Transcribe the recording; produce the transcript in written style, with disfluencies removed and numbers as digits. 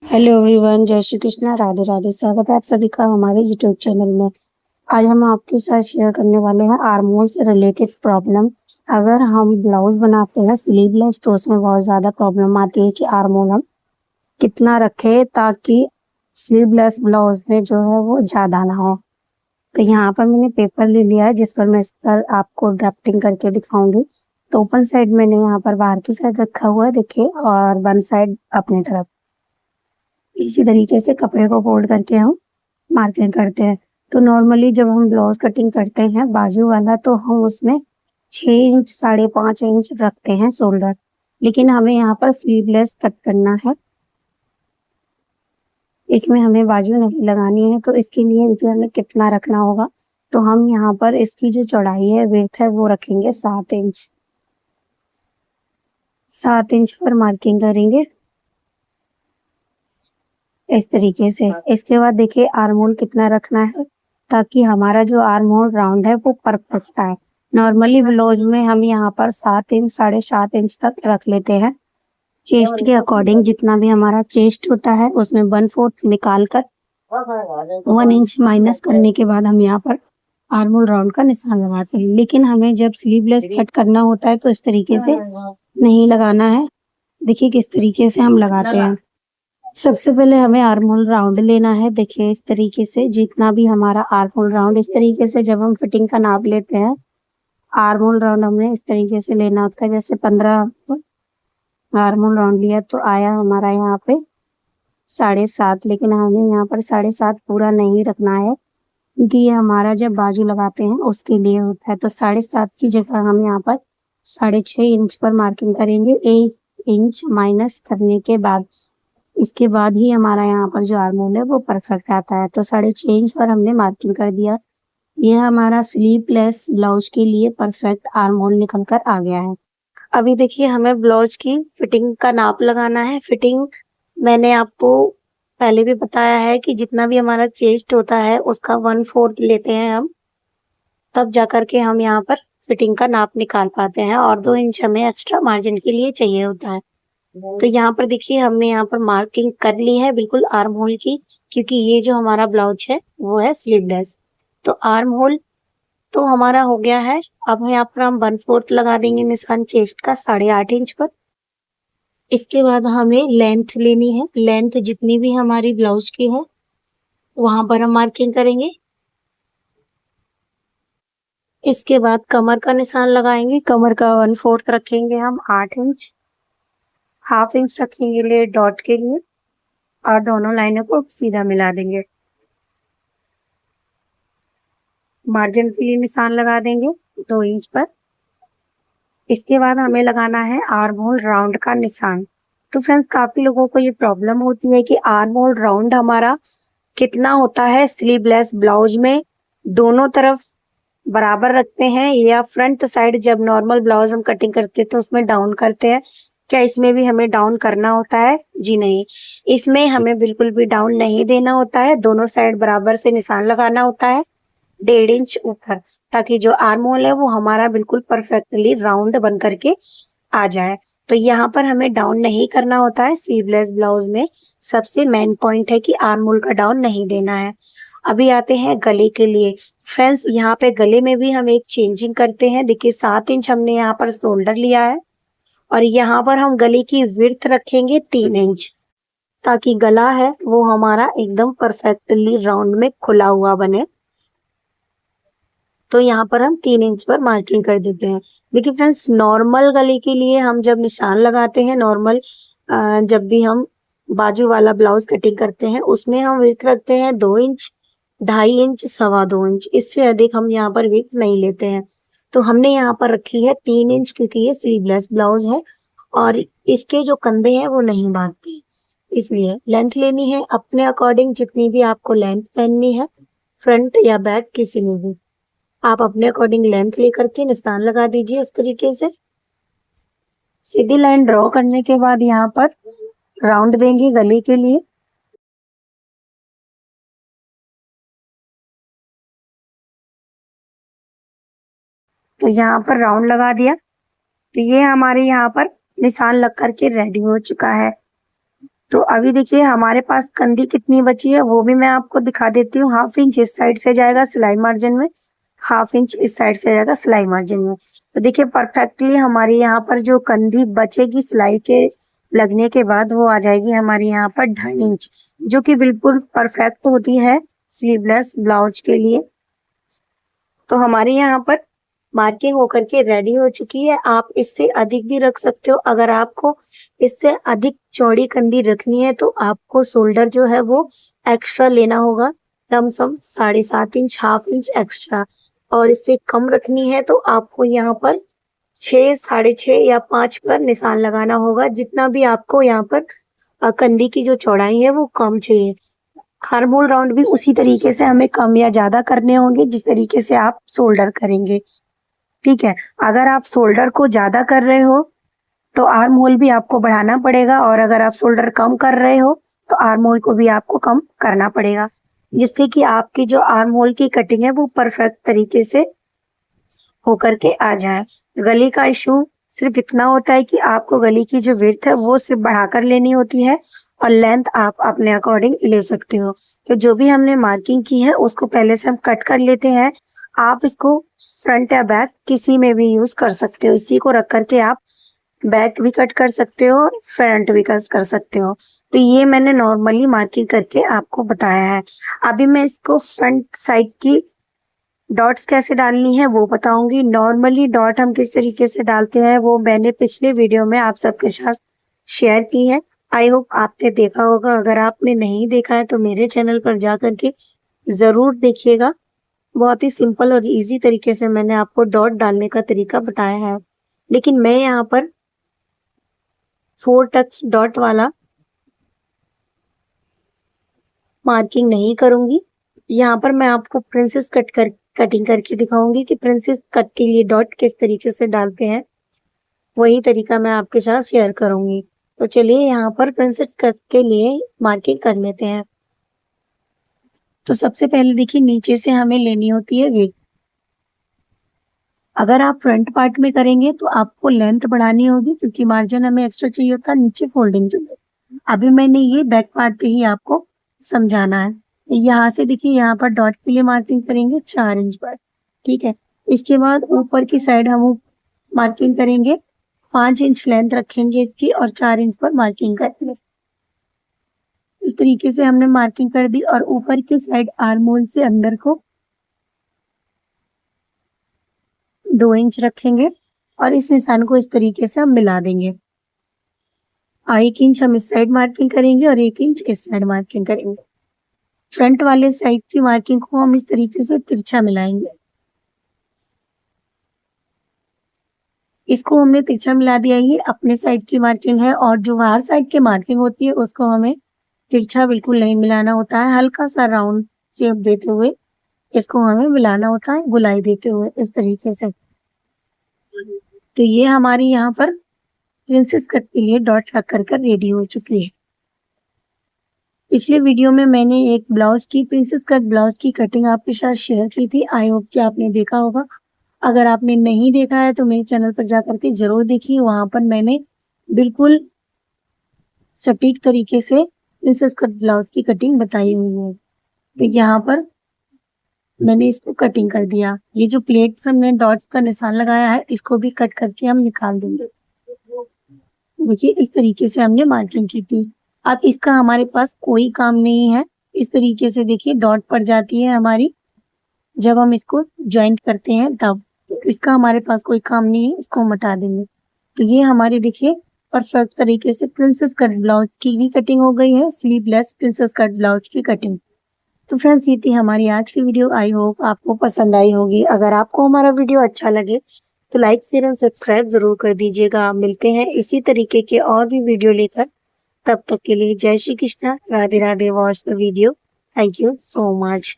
Hello everyone, जय श्री कृष्णा, राधे राधे। स्वागत है आप सभी का हमारे यूट्यूब चैनल में। आज हम आपके साथ शेयर करने वाले हैं आर्म होल से रिलेटेड प्रॉब्लम। अगर हम ब्लाउज बनाते हैं स्लीवलेस तो उसमें बहुत ज़्यादा प्रॉब्लम आती है कि आर्म होल हम कितना रखें ताकि स्लीवलेस ब्लाउज में जो है वो ज़्यादा ना हो। तो यहाँ पर मैंने पेपर ले लिया है जिस पर मैं इस पर आपको ड्राफ्टिंग करके दिखाऊंगी। तो ओपन साइड मैंने यहाँ पर बाहर की साइड रखा हुआ है, देखिए, और वन साइड अपनी तरफ। इसी तरीके से कपड़े को फोल्ड करके हम मार्किंग करते हैं। तो नॉर्मली जब हम ब्लाउज कटिंग करते हैं बाजू वाला तो हम उसमें 6 इंच 5.5 इंच रखते हैं शोल्डर, लेकिन हमें यहाँ पर स्लीवलेस कट करना है। इसमें हमें बाजू नहीं लगानी है, तो इसके लिए देखिए हमें कितना रखना होगा। तो हम यहाँ पर इसकी जो चौड़ाई है, विड्थ है, वो रखेंगे 7 इंच। 7 इंच पर मार्किंग करेंगे इस तरीके से। इसके बाद देखिए आर्म होल कितना रखना है ताकि हमारा जो आर्म होल राउंड है वो परफेक्ट आए। नॉर्मली ब्लाउज में हम यहाँ पर 7 इंच 7.5 इंच तक रख लेते हैं। चेस्ट के अकॉर्डिंग जितना भी हमारा चेस्ट होता है उसमें 1/4 निकाल कर 1 इंच माइनस करने के बाद हम यहाँ पर आर्म होल राउंड का निशान लगाते हैं। लेकिन हमें जब स्लीवलेस कट करना होता है तो इस तरीके से नहीं लगाना है। देखिए किस तरीके से हम लगाते हैं। सबसे पहले हमें आर्म होल राउंड लेना है। देखिए इस तरीके से जितना भी हमारा आर्म होल राउंड, इस तरीके से जब हम फिटिंग का नाप लेते हैं, आर्म होल राउंड हमें इस तरीके से लेना होता है। जैसे 15 आर्म होल राउंड लिया तो आया हमारा यहाँ पे 7.5, लेकिन हमें यहाँ पर 7.5 पूरा नहीं रखना है क्योंकि ये हमारा जब बाजू लगाते हैं उसके लिए होता है। तो 7.5 की जगह हम यहाँ पर 6.5 इंच पर मार्किंग करेंगे। 1 इंच माइनस करने के बाद इसके बाद ही हमारा यहाँ पर जो आर्म होल है वो परफेक्ट आता है। तो 6.5 इंच पर हमने मार्किंग कर दिया। ये हमारा स्लीवलेस ब्लाउज के लिए परफेक्ट आर्म होल निकल कर आ गया है। अभी देखिए हमें ब्लाउज की फिटिंग का नाप लगाना है। फिटिंग मैंने आपको पहले भी बताया है कि जितना भी हमारा चेस्ट होता है उसका 1/4 लेते हैं हम, तब जाकर के हम यहाँ पर फिटिंग का नाप निकाल पाते हैं, और 2 इंच हमें एक्स्ट्रा मार्जिन के लिए चाहिए होता है। तो यहाँ पर देखिए हमने यहाँ पर मार्किंग कर ली है बिल्कुल आर्म होल की, क्योंकि ये जो हमारा ब्लाउज है वो है स्लीवलेस। तो आर्म होल तो हमारा हो गया है। अब यहाँ पर हम 1/4 लगा देंगे निशान चेस्ट का 8.5 इंच पर। इसके बाद हमें लेंथ लेनी है। लेंथ जितनी भी हमारी ब्लाउज की है वहां पर हम मार्किंग करेंगे। इसके बाद कमर का निशान लगाएंगे। कमर का 1/4 रखेंगे हम 8 इंच। 1/2 इंच रखेंगे ले डॉट के लिए, और दोनों लाइनों को सीधा मिला देंगे। मार्जिन के लिए निशान लगा देंगे 2 इंच पर। इसके बाद हमें लगाना है आर्म होल राउंड का निशान। तो फ्रेंड्स काफी लोगों को ये प्रॉब्लम होती है कि आर्म होल राउंड हमारा कितना होता है स्लीवलेस ब्लाउज में, दोनों तरफ बराबर रखते हैं या फ्रंट साइड जब नॉर्मल ब्लाउज हम कटिंग करते हैं तो उसमें डाउन करते हैं, क्या इसमें भी हमें डाउन करना होता है? जी नहीं, इसमें हमें बिल्कुल भी डाउन नहीं देना होता है। दोनों साइड बराबर से निशान लगाना होता है 1.5 इंच ऊपर, ताकि जो आर्म होल है वो हमारा बिल्कुल परफेक्टली राउंड बन करके आ जाए। तो यहाँ पर हमें डाउन नहीं करना होता है स्लीवलेस ब्लाउज में। सबसे मेन पॉइंट है कि आर्म होल का डाउन नहीं देना है। अभी आते हैं गले के लिए। फ्रेंड्स यहाँ पे गले में भी हम एक चेंजिंग करते हैं। देखिए 7 इंच हमने यहाँ पर शोल्डर लिया है, और यहाँ पर हम गले की विड्थ रखेंगे 3 इंच, ताकि गला है वो हमारा एकदम परफेक्टली राउंड में खुला हुआ बने। तो यहाँ पर हम 3 इंच पर मार्किंग कर देते हैं। देखिए फ्रेंड्स नॉर्मल गले के लिए हम जब निशान लगाते हैं, नॉर्मल जब भी हम बाजू वाला ब्लाउज कटिंग करते हैं उसमें हम विड्थ रखते हैं 2 इंच, 2.5 इंच, 2.25 इंच। इससे अधिक हम यहाँ पर विड्थ नहीं लेते हैं। तो हमने यहाँ पर रखी है 3 इंच, क्योंकि ये स्लीवलेस ब्लाउज है और इसके जो कंधे हैं वो नहीं भागते, इसलिए लेंथ लेनी है अपने अकॉर्डिंग। जितनी भी आपको लेंथ पहननी है, फ्रंट या बैक किसी में भी, आप अपने अकॉर्डिंग लेंथ लेकर के निशान लगा दीजिए। इस तरीके से सीधी लाइन ड्रॉ करने के बाद यहाँ पर राउंड देंगे गले के लिए। तो यहाँ पर राउंड लगा दिया। तो ये हमारे यहाँ पर निशान लग करके रेडी हो चुका है। तो अभी देखिए हमारे पास कंधी कितनी बची है वो भी मैं आपको दिखा देती हूँ। 1/2 इंच इस साइड से जाएगा सिलाई मार्जिन में, 1/2 इंच इस साइड से जाएगा सिलाई मार्जिन में। तो देखिए परफेक्टली हमारी यहाँ पर जो कंधी बचेगी सिलाई के लगने के बाद वो आ जाएगी हमारे यहाँ पर 2.5 इंच, जो कि बिल्कुल परफेक्ट होती है स्लीवलेस ब्लाउज के लिए। तो हमारे यहाँ पर मार्किंग होकर के रेडी हो चुकी है। आप इससे अधिक भी रख सकते हो। अगर आपको इससे अधिक चौड़ी कंधी रखनी है तो आपको शोल्डर जो है वो एक्स्ट्रा लेना होगा, लमसम 7.5 इंच, 1/2 इंच एक्स्ट्रा। और इससे कम रखनी है तो आपको यहाँ पर 6, 6.5 या 5 पर निशान लगाना होगा, जितना भी आपको यहाँ पर कंधी की जो चौड़ाई है वो कम चाहिए। आर्म राउंड भी उसी तरीके से हमें कम या ज्यादा करने होंगे जिस तरीके से आप शोल्डर करेंगे। ठीक है, अगर आप शोल्डर को ज्यादा कर रहे हो तो आर्म होल भी आपको बढ़ाना पड़ेगा, और अगर आप शोल्डर कम कर रहे हो तो आर्म होल को भी आपको कम करना पड़ेगा, जिससे कि आपकी जो आर्म होल की कटिंग है वो परफेक्ट तरीके से होकर के आ जाए। गली का इशू सिर्फ इतना होता है कि आपको गली की जो विड्थ है वो सिर्फ बढ़ाकर लेनी होती है, और लेंथ आप अपने अकॉर्डिंग ले सकते हो। तो जो भी हमने मार्किंग की है उसको पहले से हम कट कर लेते हैं। आप इसको फ्रंट या बैक किसी में भी यूज कर सकते हो। इसी को रख करके आप बैक भी कट कर सकते हो और फ्रंट भी कट कर सकते हो। तो ये मैंने नॉर्मली मार्किंग करके आपको बताया है। अभी मैं इसको फ्रंट साइड की डॉट्स कैसे डालनी है वो बताऊंगी। नॉर्मली डॉट हम किस तरीके से डालते हैं वो मैंने पिछले वीडियो में आप सबके साथ शेयर की है। आई होप आपने देखा होगा। अगर आपने नहीं देखा है तो मेरे चैनल पर जा करके जरूर देखिएगा। बहुत ही सिंपल और इजी तरीके से मैंने आपको डॉट डालने का तरीका बताया है। लेकिन मैं यहाँ पर 4 टच डॉट वाला मार्किंग नहीं करूंगी। यहाँ पर मैं आपको प्रिंसेस कटिंग करके दिखाऊंगी कि प्रिंसेस कट के लिए डॉट किस तरीके से डालते हैं। वही तरीका मैं आपके साथ शेयर करूंगी। तो चलिए यहाँ पर प्रिंसेस कट के लिए मार्किंग कर लेते हैं। तो सबसे पहले देखिए नीचे से हमें लेनी होती है विड्थ। अगर आप फ्रंट पार्ट में करेंगे तो आपको लेंथ बढ़ानी होगी, क्योंकि मार्जिन हमें एक्स्ट्रा चाहिए होता है नीचे फोल्डिंग के लिए। अभी मैंने ये बैक पार्ट पे ही आपको समझाना है। यहाँ से देखिए यहाँ पर डॉट के लिए मार्किंग करेंगे 4 इंच पर। ठीक है, इसके बाद ऊपर की साइड हम मार्किंग करेंगे 5 इंच लेंथ रखेंगे इसकी, और 4 इंच पर मार्किंग करेंगे। इस तरीके से हमने मार्किंग कर दी, और ऊपर की साइड आर्म होल से अंदर को 2 इंच रखेंगे, और इस निशान को इस तरीके से हम मिला देंगे। 1 इंच हम इस साइड मार्किंग करेंगे और 1 इंच इस साइड मार्किंग करेंगे। फ्रंट वाले साइड की मार्किंग को हम इस तरीके से तिरछा मिलाएंगे। इसको हमने तिरछा मिला दिया। ये अपने साइड की मार्किंग है, और जो बाहर साइड की मार्किंग होती है उसको हमें तिरछा बिल्कुल नहीं मिलाना होता है। हल्का सा राउंड शेप देते हुए इसको हमें मिलाना होता है, गुलाई देते हुए इस तरीके से। तो ये हमारी यहाँ पर प्रिंसेस कट के लिए डॉट लग कर रेडी हो चुकी है। पिछले वीडियो में मैंने एक ब्लाउज की प्रिंसेस कट ब्लाउज की कटिंग आपके साथ शेयर की थी। आई होप कि आपने देखा होगा। अगर आपने नहीं देखा है तो मेरे चैनल पर जाकर के जरूर देखिए। वहां पर मैंने बिल्कुल सटीक तरीके से प्रिंसेस कट ब्लाउज की कटिंग बताई हुई है। तो यहाँ पर मैंने इसको कटिंग कर दिया। ये जो प्लेट्स हमने डॉट्स का निशान लगाया है इसको भी कट करके हम निकाल देंगे। देखिए इस तरीके से हमने मार्किंग की थी। अब इसका हमारे पास कोई काम नहीं है। इस तरीके से देखिए डॉट पड़ जाती है हमारी जब हम इसको ज्वाइंट करते हैं तब। इसका हमारे पास कोई काम नहीं है, इसको हम हटा देंगे। तो ये हमारी देखिए परफेक्ट तरीके से प्रिंसेस कट ब्लाउज की भी कटिंग हो गई है, स्लीवलेस प्रिंसेस कट ब्लाउज की कटिंग। तो फ्रेंड्स ये थी हमारी आज की वीडियो। आई होप आपको पसंद आई होगी। अगर आपको हमारा वीडियो अच्छा लगे तो लाइक शेयर एंड सब्सक्राइब जरूर कर दीजिएगा। मिलते हैं इसी तरीके के और भी वीडियो लेकर। तब तक के लिए जय Shri Krishna, Radhe Radhe. Watch the video. Thank you so much.